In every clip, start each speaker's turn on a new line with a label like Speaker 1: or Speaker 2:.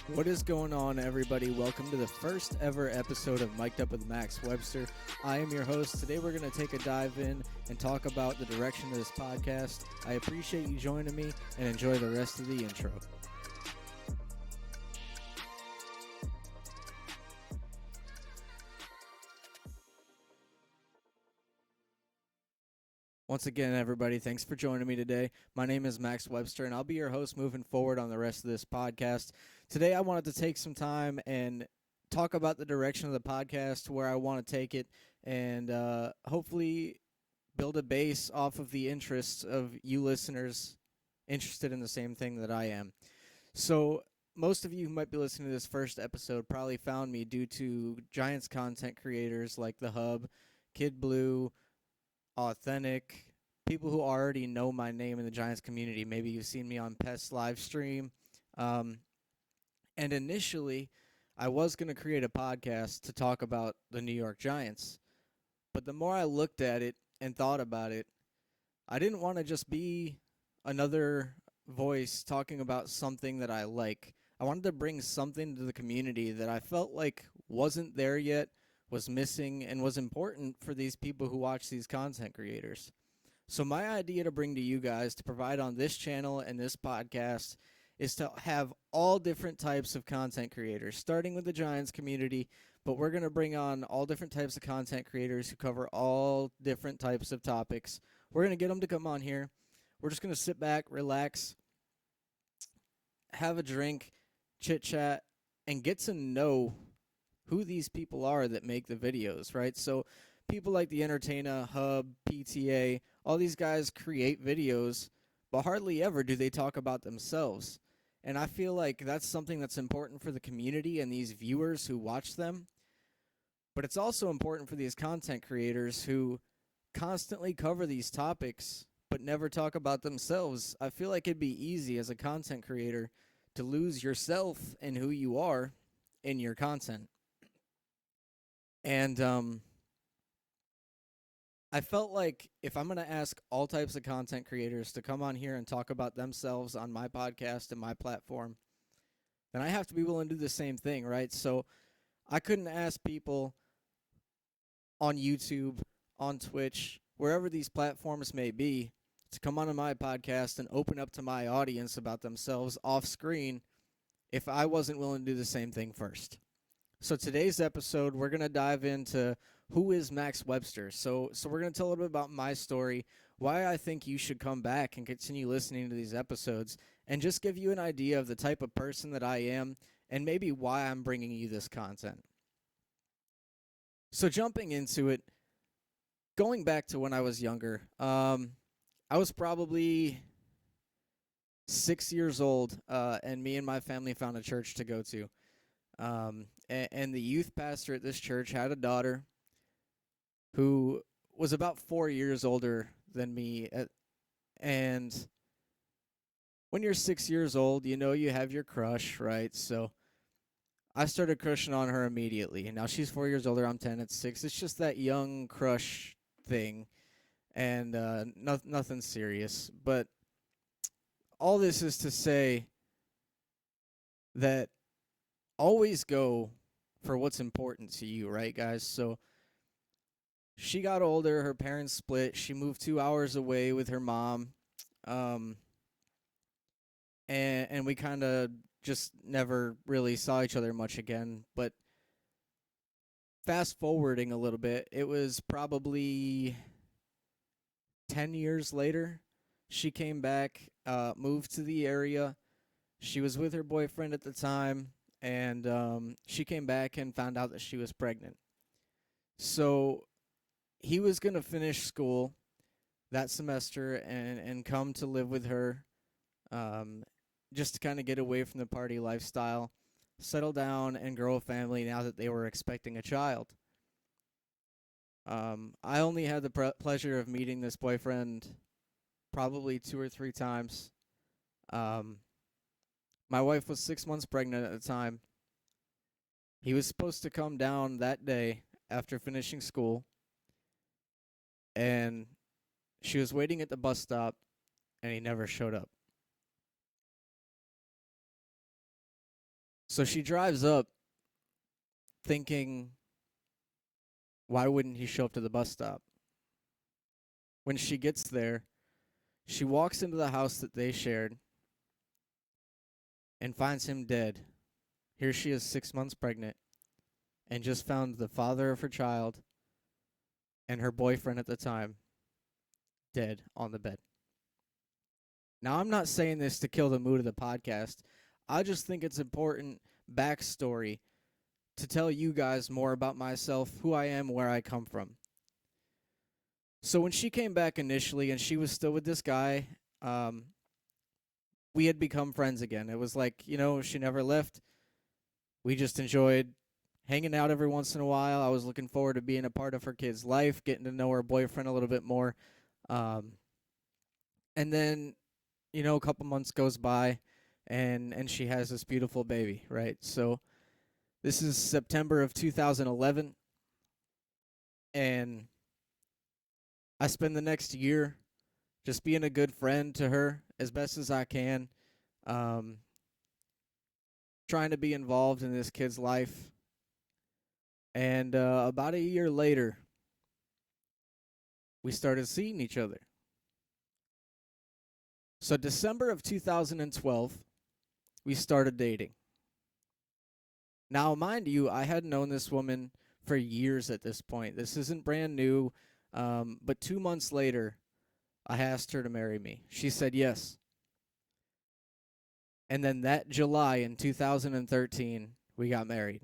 Speaker 1: What is going on, everybody? Welcome to the first ever episode of Mic'd Up with Max Webster. I am your host. Today we're going to take a dive in and talk about the direction of this podcast. I appreciate you joining me and enjoy the rest of the intro. Once again, everybody, thanks for joining me today. My name is Max Webster, and I'll be your host moving forward on the rest of this podcast. Today, I wanted to take some time and talk about the direction of the podcast, where I want to take it, and hopefully build a base off of the interests of you listeners interested in the same thing that I am. So, most of you who might be listening to this first episode probably found me due to Giants content creators like The Hub, Kid Blue, Authentic, people who already know my name in the Giants community. Maybe you've seen me on Pest live stream. And initially, I was going to create a podcast to talk about the New York Giants. But the more I looked at it and thought about it, I didn't want to just be another voice talking about something that I like. I wanted to bring something to the community that I felt like wasn't there yet, was missing, and was important for these people who watch these content creators. So my idea to bring to you guys to provide on this channel and this podcast is to have all different types of content creators, starting with the Giants community, but we're going to bring on all different types of content creators who cover all different types of topics. We're going to get them to come on here. We're just going to sit back, relax, have a drink, chit-chat, and get to know who these people are that make the videos, right? So people like The Entertainer, Hub, PTA, all these guys create videos, but hardly ever do they talk about themselves. And I feel like that's something that's important for the community and these viewers who watch them. But it's also important for these content creators who constantly cover these topics but never talk about themselves. I feel like it'd be easy as a content creator to lose yourself and who you are in your content. And I felt like if I'm going to ask all types of content creators to come on here and talk about themselves on my podcast and my platform, then I have to be willing to do the same thing, right? So I couldn't ask people on YouTube, on Twitch, wherever these platforms may be, to come onto my podcast and open up to my audience about themselves off screen if I wasn't willing to do the same thing first. So today's episode, we're going to dive into who is Max Webster. So we're going to tell a little bit about my story, why I think you should come back and continue listening to these episodes, and just give you an idea of the type of person that I am and maybe why I'm bringing you this content. So jumping into it, going back to when I was younger, I was probably 6 years old, and me and my family found a church to go to. And the youth pastor at this church had a daughter who was about 4 years older than me. And when you're 6 years old, you know you have your crush, right? So I started crushing on her immediately. And now she's 4 years older, I'm 10, it's 6. It's just that young crush thing, and nothing serious. But all this is to say that always go for what's important to you, right, guys? So she got older, her parents split, she moved 2 hours away with her mom, and we kind of just never really saw each other much again. But fast forwarding a little bit, it was probably 10 years later, she came back, moved to the area. She was with her boyfriend at the time, and she came back and found out that she was pregnant. So he was going to finish school that semester and come to live with her, just to kind of get away from the party lifestyle, settle down and grow a family now that they were expecting a child. I only had the pleasure of meeting this boyfriend probably 2 or 3 times. My wife was 6 months pregnant at the time. He was supposed to come down that day after finishing school, and she was waiting at the bus stop, and he never showed up. So she drives up thinking, why wouldn't he show up to the bus stop? When she gets there, she walks into the house that they shared and finds him dead. Here she is 6 months pregnant and just found the father of her child and her boyfriend at the time dead on the bed. Now, I'm not saying this to kill the mood of the podcast. I just think it's important backstory to tell you guys more about myself, who I am, where I come from. So when she came back initially and she was still with this guy, we had become friends again. It was like, she never left. We just enjoyed hanging out every once in a while. I was looking forward to being a part of her kid's life, getting to know her boyfriend a little bit more. And then, a couple months goes by and she has this beautiful baby, right? So this is September of 2011, and I spend the next year just being a good friend to her as best as I can, trying to be involved in this kid's life. And about a year later, we started seeing each other. So December of 2012, we started dating. Now, mind you, I had known this woman for years at this point. This isn't brand new, but 2 months later, I asked her to marry me. She said yes. And then that July in 2013, we got married.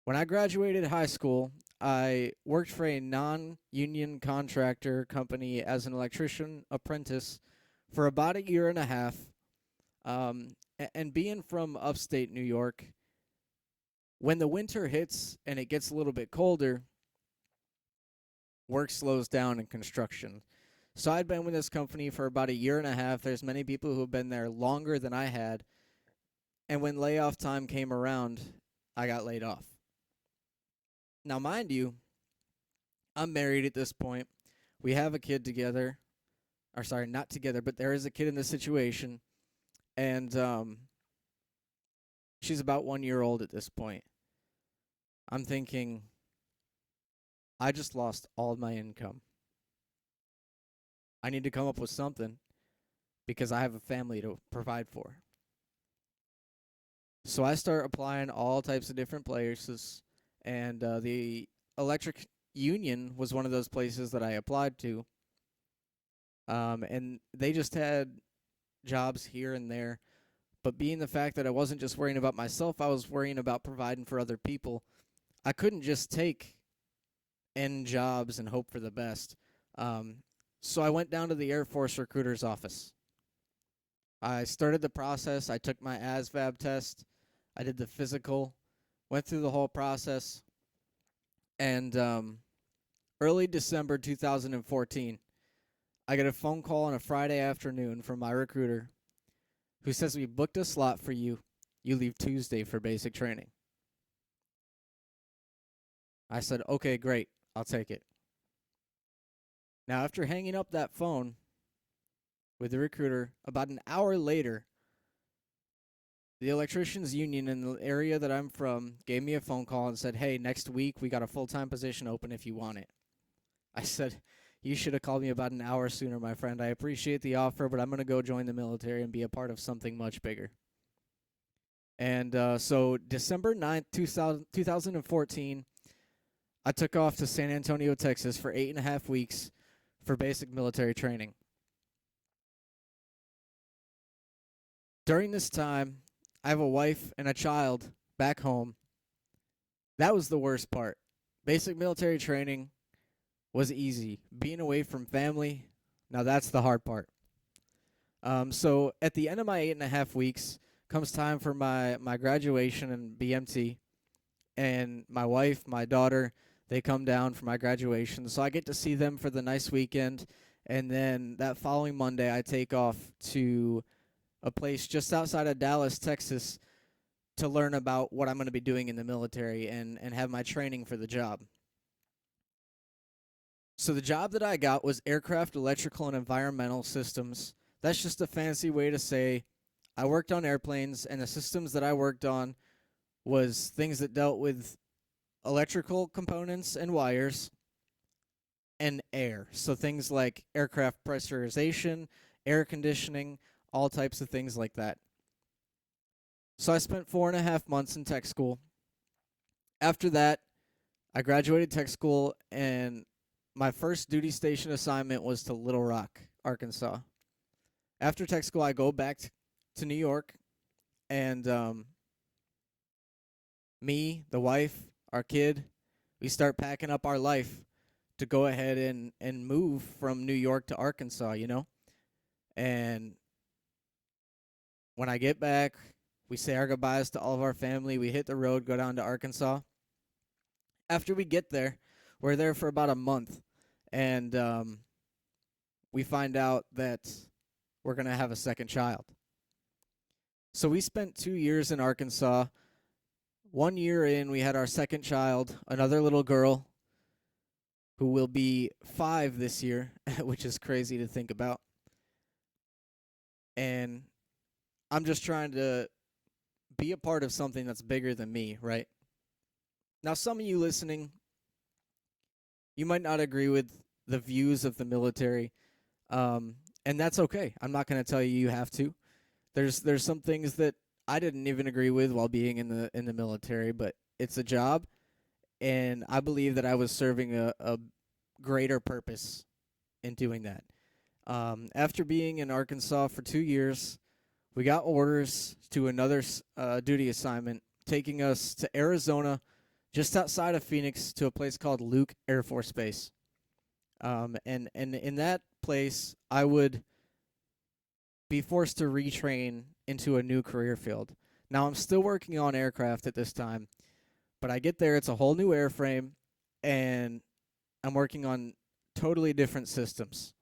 Speaker 1: When I graduated high school, I worked for a non-union contractor company as an electrician apprentice for about a year and a half. And being from upstate New York, when the winter hits and it gets a little bit colder, work slows down in construction. So I'd been with this company for about a year and a half. There's many people who have been there longer than I had. And when layoff time came around, I got laid off. Now, mind you, I'm married at this point. We have a kid together. Or sorry, not together, but there is a kid in this situation. And she's about 1 year old at this point. I'm thinking, I just lost all of my income. I need to come up with something because I have a family to provide for. So I start applying all types of different places, and the electric union was one of those places that I applied to. And they just had jobs here and there. But being the fact that I wasn't just worrying about myself, I was worrying about providing for other people. I couldn't just take end jobs and hope for the best. So I went down to the Air Force recruiter's office. I started the process. I took my ASVAB test. I did the physical, went through the whole process. And early December 2014, I get a phone call on a Friday afternoon from my recruiter who says, we booked a slot for you. You leave Tuesday for basic training. I said, okay, great. I'll take it. Now, after hanging up that phone with the recruiter, about an hour later, the electricians union in the area that I'm from gave me a phone call and said, hey, next week we got a full-time position open if you want it. I said, you should have called me about an hour sooner, my friend. I appreciate the offer, but I'm going to go join the military and be a part of something much bigger. And so December 9th, 2014, I took off to San Antonio, Texas for 8.5 weeks for basic military training. During this time, I have a wife and a child back home. That was the worst part. Basic military training was easy. Being away from family, now that's the hard part. So at the end of my 8.5 weeks comes time for my graduation and BMT. And my wife, my daughter, they come down for my graduation. So I get to see them for the nice weekend. And then that following Monday, I take off to a place just outside of Dallas, Texas, to learn about what I'm going to be doing in the military and have my training for the job. So the job that I got was aircraft electrical and environmental systems. That's just a fancy way to say I worked on airplanes, and the systems that I worked on was things that dealt with electrical components and wires and air. So things like aircraft pressurization, air conditioning, all types of things like that. So I spent 4.5 months in tech school. After that, I graduated tech school, and my first duty station assignment was to Little Rock, Arkansas. After tech school, I go back to New York, and me, the wife, our kid, we start packing up our life to go ahead and move from New York to Arkansas, you know? And when I get back, we say our goodbyes to all of our family. We hit the road, go down to Arkansas. After we get there, we're there for about a month, and we find out that we're going to have a second child. So we spent 2 years in Arkansas. 1 year in, we had our second child, another little girl who will be 5 this year, which is crazy to think about. And I'm just trying to be a part of something that's bigger than me, right? Now, some of you listening, you might not agree with the views of the military, and that's okay. I'm not going to tell you you have to. There's some things that I didn't even agree with while being in the military, but it's a job, and I believe that I was serving a greater purpose in doing that. After being in Arkansas for 2 years, we got orders to another duty assignment, taking us to Arizona, just outside of Phoenix, to a place called Luke Air Force Base. And in that place, I would be forced to retrain into a new career field. Now, I'm still working on aircraft at this time, but I get there, it's a whole new airframe, and I'm working on totally different systems.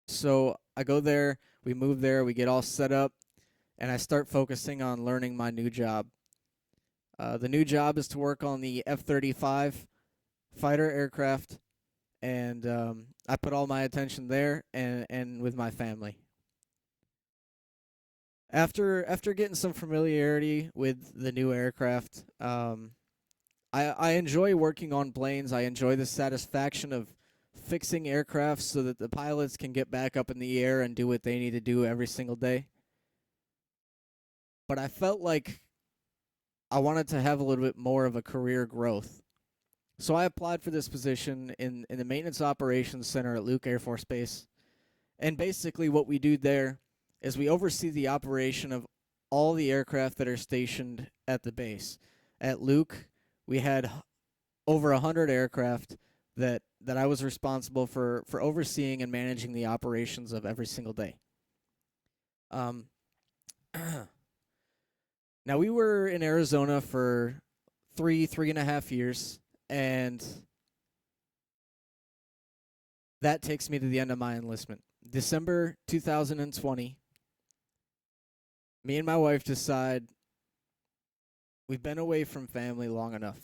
Speaker 1: So I go there, we move there, we get all set up, and I start focusing on learning my new job. The new job is to work on the F-35 fighter aircraft, and I put all my attention there and with my family. After getting some familiarity with the new aircraft, I enjoy working on planes. I enjoy the satisfaction of fixing aircraft so that the pilots can get back up in the air and do what they need to do every single day. But I felt like I wanted to have a little bit more of a career growth. So I applied for this position in the Maintenance Operations Center at Luke Air Force Base. And basically what we do there is we oversee the operation of all the aircraft that are stationed at the base. At Luke, we had over 100 aircraft that I was responsible for overseeing and managing the operations of every single day. Now, we were in Arizona for 3.5 years, and that takes me to the end of my enlistment. December 2020, me and my wife decide we've been away from family long enough.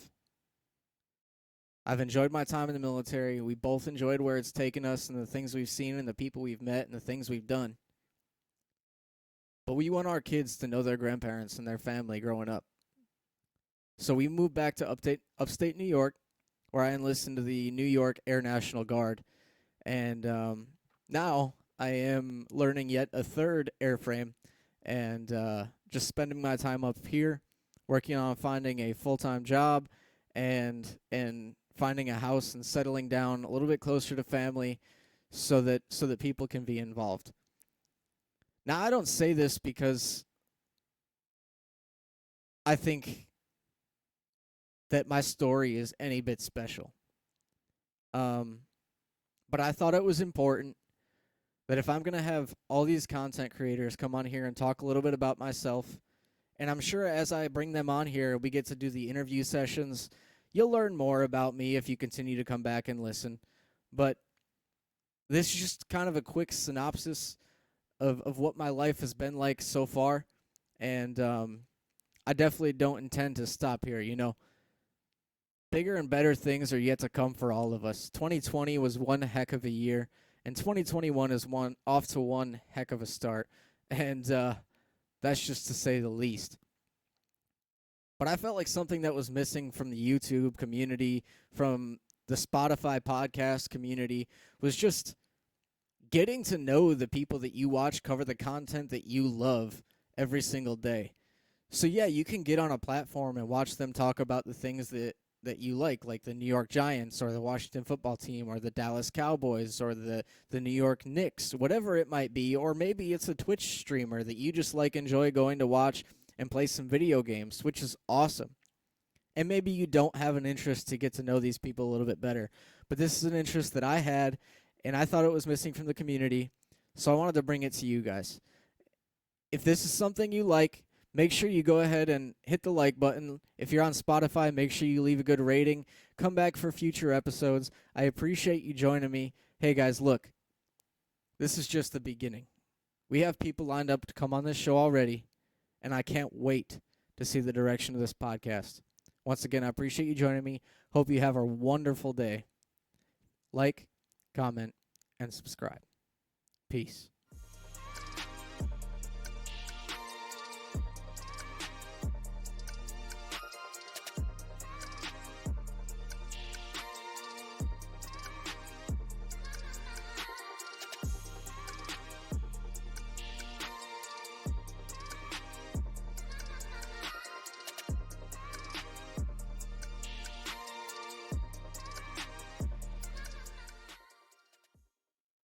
Speaker 1: I've enjoyed my time in the military. We both enjoyed where it's taken us and the things we've seen and the people we've met and the things we've done. But we want our kids to know their grandparents and their family growing up. So we moved back to upstate New York, where I enlisted into the New York Air National Guard. And now I am learning yet a third airframe and just spending my time up here, working on finding a full-time job and finding a house and settling down a little bit closer to family so that people can be involved. Now, I don't say this because I think that my story is any bit special. But I thought it was important that if I'm going to have all these content creators come on here and talk a little bit about myself, and I'm sure as I bring them on here, we get to do the interview sessions, you'll learn more about me if you continue to come back and listen. But this is just kind of a quick synopsis of what my life has been like so far, and I definitely don't intend to stop here, you know. Bigger and better things are yet to come for all of us. 2020 was one heck of a year, and 2021 is off to one heck of a start. And that's just to say the least. But I felt like something that was missing from the YouTube community, from the Spotify podcast community, was just getting to know the people that you watch cover the content that you love every single day. So yeah, you can get on a platform and watch them talk about the things that you like the New York Giants or the Washington football team or the Dallas Cowboys or the New York Knicks, whatever it might be, or maybe it's a Twitch streamer that you just enjoy going to watch and play some video games, which is awesome. And maybe you don't have an interest to get to know these people a little bit better, but this is an interest that I had and I thought it was missing from the community, so I wanted to bring it to you guys. If this is something you like, make sure you go ahead and hit the like button. If you're on Spotify, make sure you leave a good rating. Come back for future episodes. I appreciate you joining me. Hey guys, look, this is just the beginning. We have people lined up to come on this show already, and I can't wait to see the direction of this podcast. Once again, I appreciate you joining me. Hope you have a wonderful day. Like, comment, and subscribe. Peace.